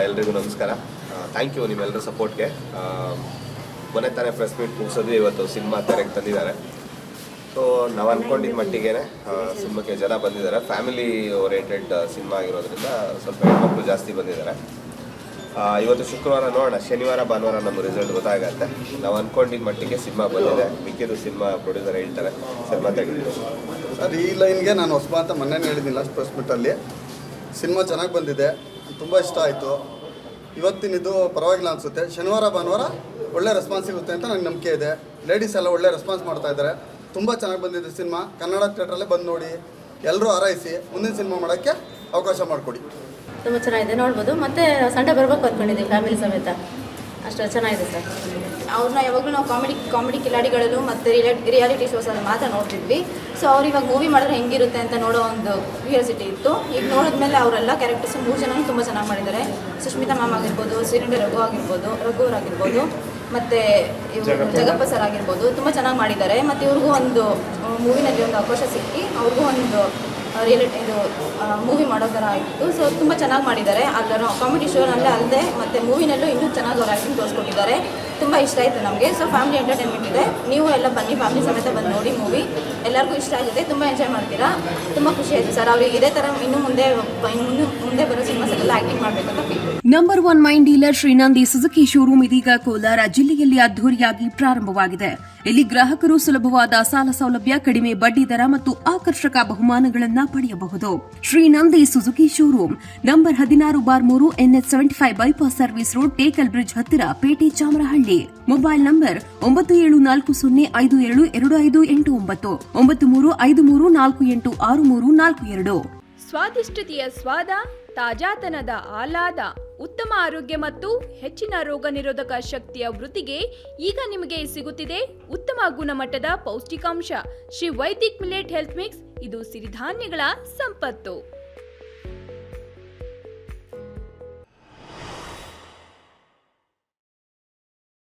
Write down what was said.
ಎಲ್ರಿಗೂ ನಮಸ್ಕಾರ. Thank you ನಿಮ್ಮೆಲ್ಲರ ಸಪೋರ್ಟ್ಗೆ. ಮೊನ್ನೆ ತಾನೇ ಪ್ರೆಸ್ ಮೀಟ್ ಮುಗಿಸೋದು, ಇವತ್ತು ಸಿನಿಮಾ ತೆರೆಗೆ ತಂದಿದ್ದಾರೆ. ಸೊ ನಾವು ಅಂದ್ಕೊಂಡಿದ್ದ ಮಟ್ಟಿಗೆ ಸಿನಿಮಾಕ್ಕೆ ಜನ ಬಂದಿದ್ದಾರೆ. ಫ್ಯಾಮಿಲಿ ಓರಿಯೆಂಟೆಡ್ ಸಿನಿಮಾ ಆಗಿರೋದ್ರಿಂದ ಸ್ವಲ್ಪ ಹೆಣ್ಮಕ್ಳು ಜಾಸ್ತಿ ಬಂದಿದ್ದಾರೆ. ಇವತ್ತು ಶುಕ್ರವಾರ ನೋಡೋಣ, ಶನಿವಾರ ಭಾನುವಾರ ನಮ್ಮ ರಿಸಲ್ಟ್ ಗೊತ್ತಾಗತ್ತೆ. ನಾವು ಅಂದ್ಕೊಂಡಿದ್ದ ಮಟ್ಟಿಗೆ ಸಿನಿಮಾ ಬಂದಿದೆ. ಮಿಕ್ಕಿದ್ದು ಸಿನಿಮಾ ಪ್ರೊಡ್ಯೂಸರ್ ಹೇಳ್ತಾರೆ. ಸಿನಿಮಾ ತೆಗೆದು ಸರ್, ಈ ಲೈನ್ಗೆ ನಾನು ಹೊಸಬ ಅಂತ ಮೊನ್ನೆ ಹೇಳಿದ್ದೀನಿ ಲಾಸ್ಟ್ ಪ್ರೆಸ್ ಮೀಟಲ್ಲಿ. ಸಿನಿಮಾ ಚೆನ್ನಾಗಿ ಬಂದಿದೆ, ತುಂಬ ಇಷ್ಟ ಆಯಿತು. ಇವತ್ತಿನಿದು ಪರವಾಗಿಲ್ಲ ಅನಿಸುತ್ತೆ. ಶನಿವಾರ ಭಾನುವಾರ ಒಳ್ಳೆ ರೆಸ್ಪಾನ್ಸ್ ಸಿಗುತ್ತೆ ಅಂತ ನನಗೆ ನಂಬಿಕೆ ಇದೆ. ಲೇಡೀಸ್ ಎಲ್ಲ ಒಳ್ಳೆ ರೆಸ್ಪಾನ್ಸ್ ಮಾಡ್ತಾ ಇದ್ದಾರೆ. ತುಂಬ ಚೆನ್ನಾಗಿ ಬಂದಿದೆ ಸಿನಿಮಾ. ಕನ್ನಡ ಥಿಯೇಟ್ರಲ್ಲೇ ಬಂದು ನೋಡಿ, ಎಲ್ಲರೂ ಹಾರೈಸಿ ಮುಂದಿನ ಸಿನಿಮಾ ಮಾಡೋಕ್ಕೆ ಅವಕಾಶ ಮಾಡಿಕೊಡಿ. ತುಂಬ ಚೆನ್ನಾಗಿದೆ, ನೋಡ್ಬೋದು. ಮತ್ತು ಸಂಡೇ ಬರ್ಬೇಕು ಅಂದ್ಕೊಂಡಿದ್ದೀವಿ ಫ್ಯಾಮಿಲಿ ಸಮೇತ. ಅಷ್ಟು ಚೆನ್ನಾಗಿದೆ ಸರ್. ಅವ್ರನ್ನ ಯಾವಾಗಲೂ ನಾವು ಕಾಮಿಡಿ ಕಿಲಾಡಿಗಳಲ್ಲೂ ಮತ್ತು ರಿಯಾಲಿಟಿ ಶೋಸಲ್ಲಿ ಮಾತ್ರ ನೋಡ್ತಿದ್ವಿ. ಸೊ ಅವ್ರು ಇವಾಗ ಮೂವಿ ಮಾಡಿದ್ರೆ ಹೆಂಗಿರುತ್ತೆ ಅಂತ ನೋಡೋ ಒಂದು ಕ್ಯೂರಿಯಾಸಿಟಿ ಇತ್ತು. ಈಗ ನೋಡಿದ್ಮೇಲೆ ಅವರೆಲ್ಲ ಕ್ಯಾರೆಕ್ಟರ್ಸ್ 3 ಜನನೂ ತುಂಬ ಚೆನ್ನಾಗಿ ಮಾಡಿದ್ದಾರೆ. ಸುಷ್ಮಿತಾ ಮ್ಯಾಮ್ ಆಗಿರ್ಬೋದು, ಸಿರಿಂಡೆ ರಘು ಅವರಾಗಿರ್ಬೋದು, ಮತ್ತು ಇವರು ಜಗಪ್ಪ ಸರ್ ಆಗಿರ್ಬೋದು, ತುಂಬ ಚೆನ್ನಾಗಿ ಮಾಡಿದ್ದಾರೆ. ಮತ್ತು ಇವ್ರಿಗೂ ಒಂದು ಮೂವಿನಲ್ಲಿ ಒಂದು ಅವಕಾಶ ಸಿಕ್ಕಿ ಅವ್ರಿಗೂ ಒಂದು ಮೂವಿ ಮಾಡೋ ಥರ ಆಗಿತ್ತು. ಸೊ ತುಂಬ ಚೆನ್ನಾಗಿ ಮಾಡಿದ್ದಾರೆ. ಅಲ್ಲರೂ ಕಾಮಿಡಿ ಶೋನಲ್ಲೇ ಅಲ್ಲದೆ ಮತ್ತು ಮೂವಿನಲ್ಲೂ ಇನ್ನೂ ಚೆನ್ನಾಗಿ ಅವ್ರು ಆ್ಯಕ್ಟಿಂಗ್ ತೋರಿಸ್ಕೊಟ್ಟಿದ್ದಾರೆ. ತುಂಬ ಇಷ್ಟ ಆಯಿತು ನಮಗೆ. ಸೊ ಫ್ಯಾಮಿಲಿ ಎಂಟರ್ಟೈನ್ಮೆಂಟ್ ಇದೆ. ನೀವು ಎಲ್ಲ ಬನ್ನಿ, ಫ್ಯಾಮಿಲಿ ಸಮೇತ ಬಂದು ನೋಡಿ ಮೂವಿ. ಎಲ್ಲರಿಗೂ ಇಷ್ಟ ಆಗಿದೆ, ತುಂಬ ಎಂಜಾಯ್ ಮಾಡ್ತೀರಾ. ತುಂಬ ಖುಷಿ ಆಯಿತು ಸರ್. ಅವ್ರಿಗೆ ಇದೇ ಥರ ಇನ್ನು ಮುಂದೆ ಬರೋ ಸಿನಿಮಾಸಲ್ಲೆಲ್ಲ ಆ್ಯಕ್ಟಿಂಗ್ ಮಾಡಬೇಕಂತ feel. Number 1 main dealer Shrinandi Suzuki showroom ಇದೀಗ ಕೋಲಾರ ಜಿಲ್ಲೆಯಲ್ಲಿ ಅದ್ದೂರಿಯಾಗಿ ಪ್ರಾರಂಭವಾಗಿದೆ. ಇಲ್ಲಿ ಗ್ರಾಹಕರು ಸುಲಭವಾದ ಸಾಲ ಸೌಲಭ್ಯ, ಕಡಿಮೆ ಬಡ್ಡಿ ದರ ಮತ್ತು ಆಕರ್ಷಕ ಬಹುಮಾನಗಳನ್ನ ಪಡೆಯಬಹುದು. Shrinandi Suzuki showroom number 16/3 NH 75 bypass service road, Tekal bridge ಹತ್ತಿರ, ಪೇಟೆ, ಚಾಮರಹಳ್ಳಿ. Mobile number 9740525289 9353486342. ಸ್ವಾದಿಷ್ಟತೆಯ ಸ್ವಾದ, ತಾಜಾತನದ ಆಹ್ಲಾದ, ಉತ್ತಮ ಆರೋಗ್ಯ ಮತ್ತು ಹೆಚ್ಚಿನ ರೋಗ ನಿರೋಧಕ ಶಕ್ತಿಯ ವೃದ್ಧಿಗೆ ಈಗ ನಿಮಗೆ ಸಿಗುತ್ತಿದೆ ಉತ್ತಮ ಗುಣಮಟ್ಟದ ಪೌಷ್ಟಿಕಾಂಶ. Shri Vaidik millet health mix. ಇದು ಸಿರಿಧಾನ್ಯಗಳ ಸಂಪತ್ತು.